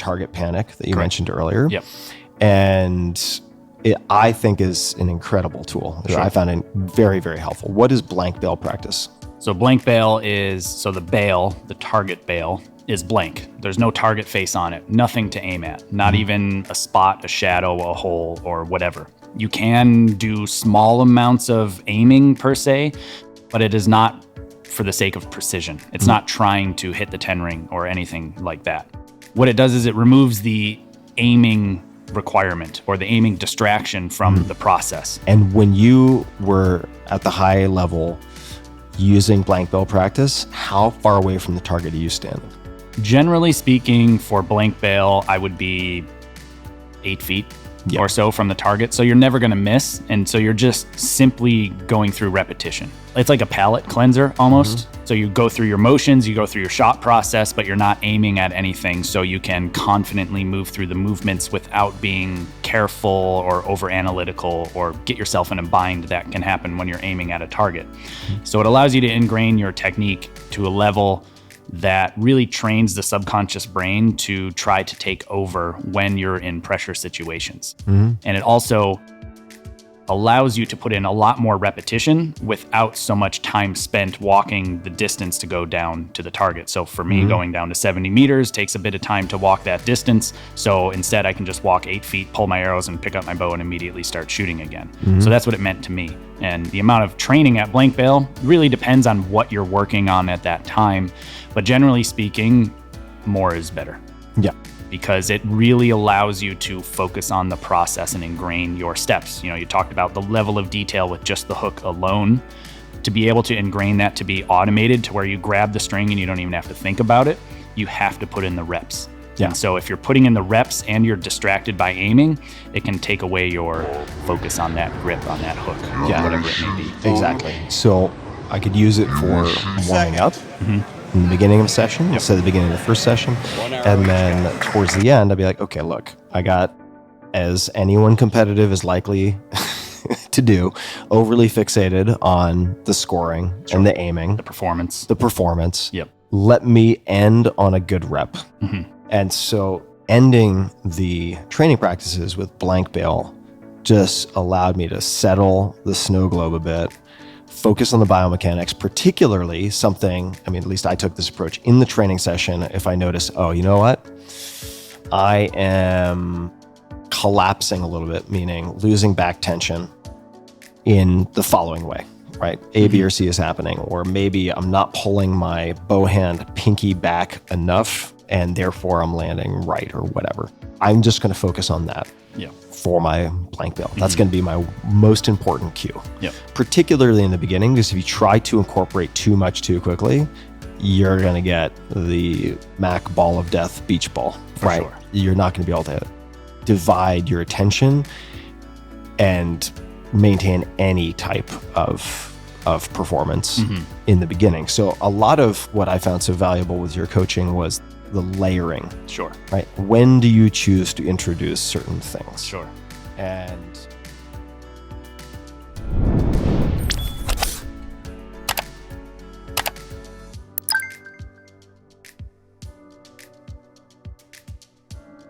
target panic that you Correct. mentioned earlier. Yep. And it, I think, is an incredible tool. Sure. I found it very, very helpful. What is blank bail practice? So blank bail is, so the bail, the target bail, is blank. There's no target face on it, nothing to aim at, not even a spot, a shadow, a hole, or whatever. You can do small amounts of aiming per se, but it is not for the sake of precision. It's not trying to hit the 10 ring or anything like that. What it does is it removes the aiming requirement or the aiming distraction from the process. And when you were at the high level using blank bail practice, how far away from the target are you standing? Generally speaking, for blank bail, I would be 8 feet or so from the target. So you're never going to miss. And so you're just simply going through repetition. It's like a palate cleanser almost. So you go through your motions, you go through your shot process, but you're not aiming at anything. So you can confidently move through the movements without being careful or over analytical or get yourself in a bind that can happen when you're aiming at a target. So it allows you to ingrain your technique to a level that really trains the subconscious brain to try to take over when you're in pressure situations. And it also allows you to put in a lot more repetition without so much time spent walking the distance to go down to the target. So for me, going down to 70 meters takes a bit of time to walk that distance. So instead I can just walk 8 feet, pull my arrows and pick up my bow and immediately start shooting again. So that's what it meant to me. And the amount of training at blank bail really depends on what you're working on at that time. But generally speaking, more is better. Yeah. Because it really allows you to focus on the process and ingrain your steps. You know, you talked about the level of detail with just the hook alone. To be able to ingrain that to be automated to where you grab the string and you don't even have to think about it, you have to put in the reps. Yeah. And so if you're putting in the reps and you're distracted by aiming, it can take away your focus on that grip, on that hook, whatever it may be. Exactly. So I could use it for warming up in the beginning of a session, instead of the beginning of the first session. And then towards the end, I'd be like, okay, look, I got, as anyone competitive is likely to do, overly fixated on the scoring and the aiming, The performance. the performance. Yep. Let me end on a good rep. And so ending the training practices with blank bail just allowed me to settle the snow globe a bit, focus on the biomechanics, particularly something, I mean, at least I took this approach in the training session. If I notice, oh, you know what? I am collapsing a little bit, meaning losing back tension in the following way, right? A, B, or C is happening, or maybe I'm not pulling my bow hand pinky back enough and therefore I'm landing right or whatever. I'm just going to focus on that. For my blank bail. That's going to be my most important cue. Particularly in the beginning, because if you try to incorporate too much too quickly, you're going to get the Mac ball of death beach ball, right? Sure. You're not going to be able to divide your attention and maintain any type of performance in the beginning. So a lot of what I found so valuable with your coaching was the layering. Sure. Right? When do you choose to introduce certain things? Sure. And